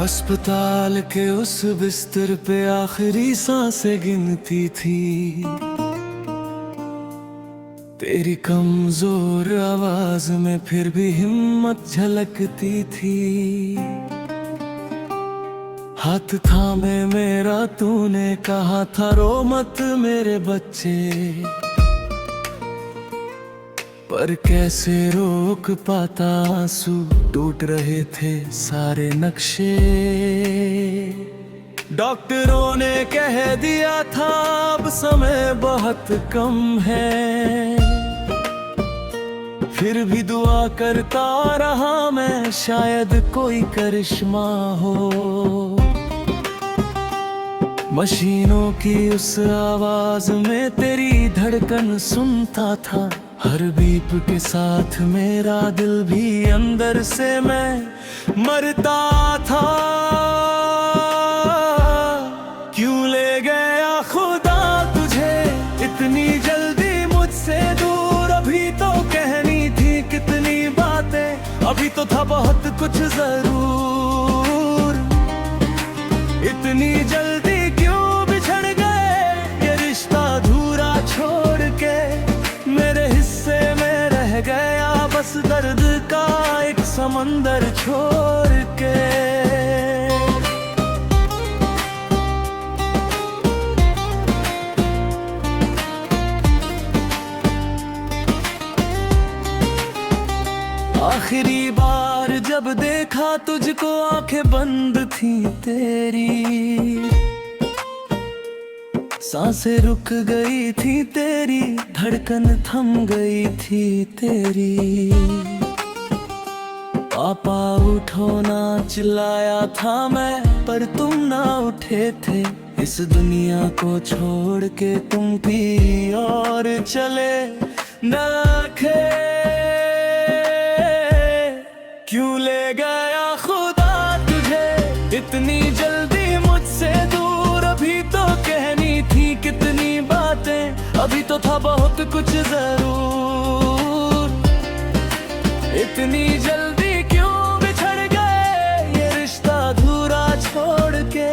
अस्पताल के उस बिस्तर पे आखिरी सांसें गिनती थी, तेरी कमजोर आवाज में फिर भी हिम्मत झलकती थी। हाथ थामे मेरा तूने कहा था रो मत मेरे बच्चे, पर कैसे रोक पाता आंसू, टूट रहे थे सारे नक्शे। डॉक्टरों ने कह दिया था अब समय बहुत कम है, फिर भी दुआ करता रहा मैं शायद कोई करिश्मा हो। मशीनों की उस आवाज में तेरी धड़कन सुनता था, हर बीप के साथ मेरा दिल भी अंदर से मैं मरता था। क्यों ले गया खुदा तुझे इतनी जल्दी मुझसे दूर, अभी तो कहनी थी कितनी बातें, अभी तो था बहुत कुछ जरूर। इतनी जल्दी क्यों बिछड़ गए, ये रिश्ता अधूरा छोड़ के, मेरे हिस्से में रह गया बस दर्द का एक समंदर छोड़ के। आखिरी बार जब देखा तुझको आंखें बंद थी तेरी, सांसें रुक गई थी तेरी, धड़कन थम गई थी तेरी। पापा उठो ना चिल्लाया था मैं, पर तुम ना उठे थे। इस दुनिया को छोड़ के तुम भी और चले न खे। क्यों ले गया खुदा तुझे इतनी जल्दी मुझसे दूर, अभी तो कहनी थी कितनी बातें, अभी तो था बहुत कुछ जरूर। इतनी जल्दी क्यों बिछड़ गए, ये रिश्ता अधूरा छोड़ के,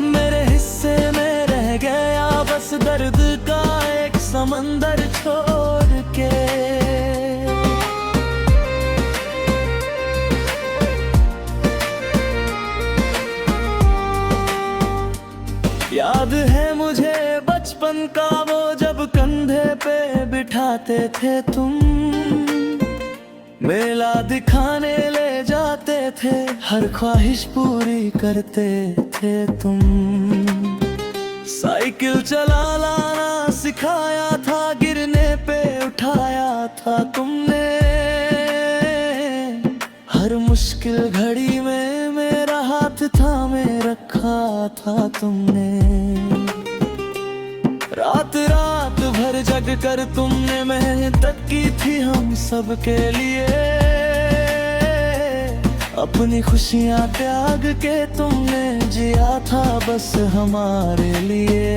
मेरे हिस्से में रह गया बस दर्द का एक समंदर छोड़ के। याद है मुझे बचपन का वो जब कंधे पे बिठाते थे तुम, मेला दिखाने ले जाते थे, हर ख्वाहिश पूरी करते थे तुम। साइकिल चलाना सिखाया था, गिरने पे उठाया था तुमने, हर मुश्किल घड़ी में मेरा हाथ थामे रखा था तुमने। रात रात भर जग कर तुमने मेहनत की थी हम सब के लिए, अपनी खुशियां त्याग के तुमने जिया था बस हमारे लिए।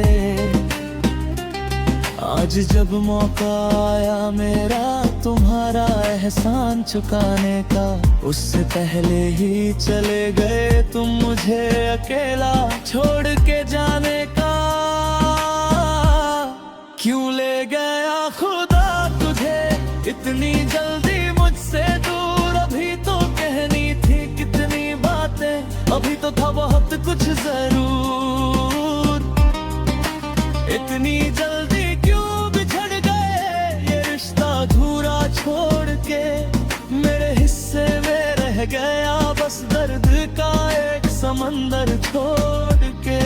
आज जब मौका आया मेरा तुम्हारा एहसान चुकाने का, उससे पहले ही चले गए तुम मुझे अकेला छोड़ के जाने का। क्यों ले गया खुदा तुझे इतनी जल्दी मुझसे दूर, अभी तो कहनी थी कितनी बातें, अभी तो था बहुत कुछ जरूर। इतनी जल्दी क्यों बिछड़ गए, ये रिश्ता अधूरा छोड़ के, मेरे हिस्से में रह गया बस दर्द का एक समंदर छोड़ के।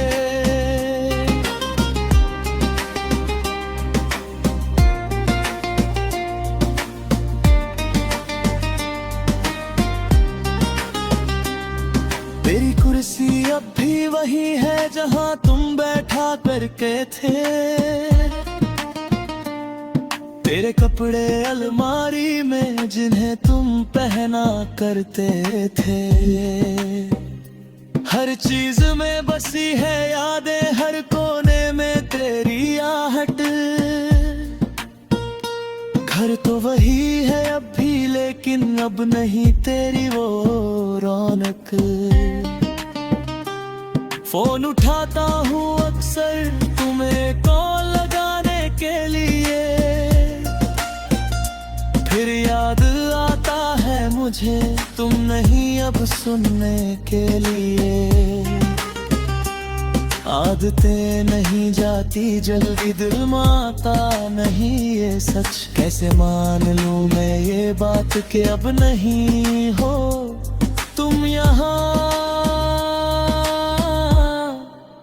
तेरी कुर्सी अब भी वही है जहां तुम बैठा करके थे, तेरे कपड़े अलमारी में जिन्हें तुम पहना करते थे। हर चीज में बसी है यादें, हर कोने में तेरी आहट। घर तो वही है अब भी, लेकिन अब नहीं तेरी वो रौनक। फोन उठाता हूँ अक्सर तुम्हें कॉल लगाने के लिए, फिर याद आता है मुझे तुम नहीं अब सुनने के लिए। आदतें नहीं जाती जल्दी, दिल मानता नहीं ये सच, कैसे मान लूं मैं ये बात कि अब नहीं हो तुम यहाँ।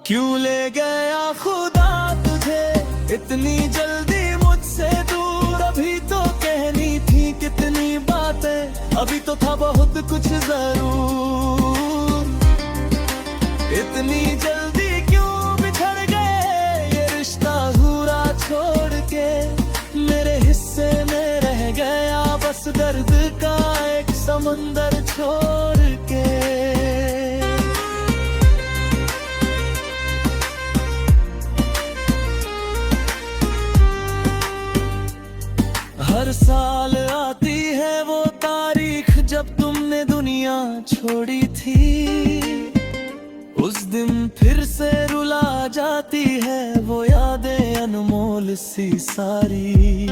क्यों ले गया खुदा तुझे इतनी जल्दी मुझसे दूर, अभी तो कहनी थी कितनी बातें, अभी तो था बहुत कुछ जरूर। इतनी जल्दी क्यों बिछड़ गए ये रिश्ता अधूरा छोड़ के, मेरे हिस्से में रह गया बस दर्द का एक समंदर छोड़ के। हर साल आती है वो तारीख जब तुमने दुनिया छोड़ी थी, उस दिन फिर से रुला जाती है वो यादें अनमोल सी सारी।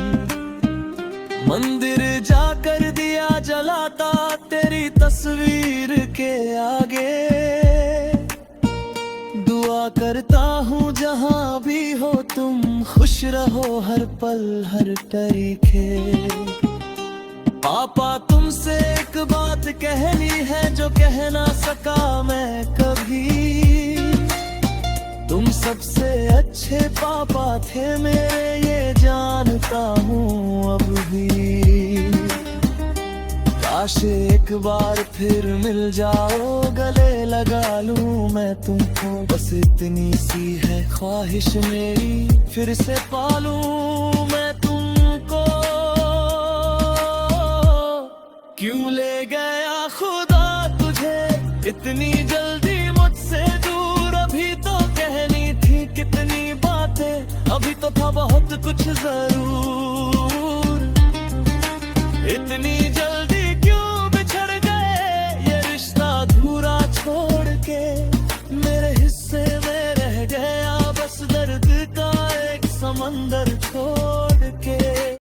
मंदिर जाकर दिया जलाता तेरी तस्वीर के आगे, दुआ करता हूँ जहाँ भी हो तुम खुश रहो हर पल हर तरीके। पापा तुमसे एक बात कहनी है जो कह ना सका मैं कभी, तुम सबसे अच्छे पापा थे मेरे ये जानता हूँ अब भी। काश एक बार फिर मिल जाओ गले लगा लूं मैं तुमको, बस इतनी सी है ख्वाहिश मेरी फिर से पालूं मैं तुमको। क्यों ले गया खुदा तुझे इतनी जल्दी मुझसे दूर, अभी तो कहनी थी कितनी बातें, अभी तो था बहुत कुछ जरूर।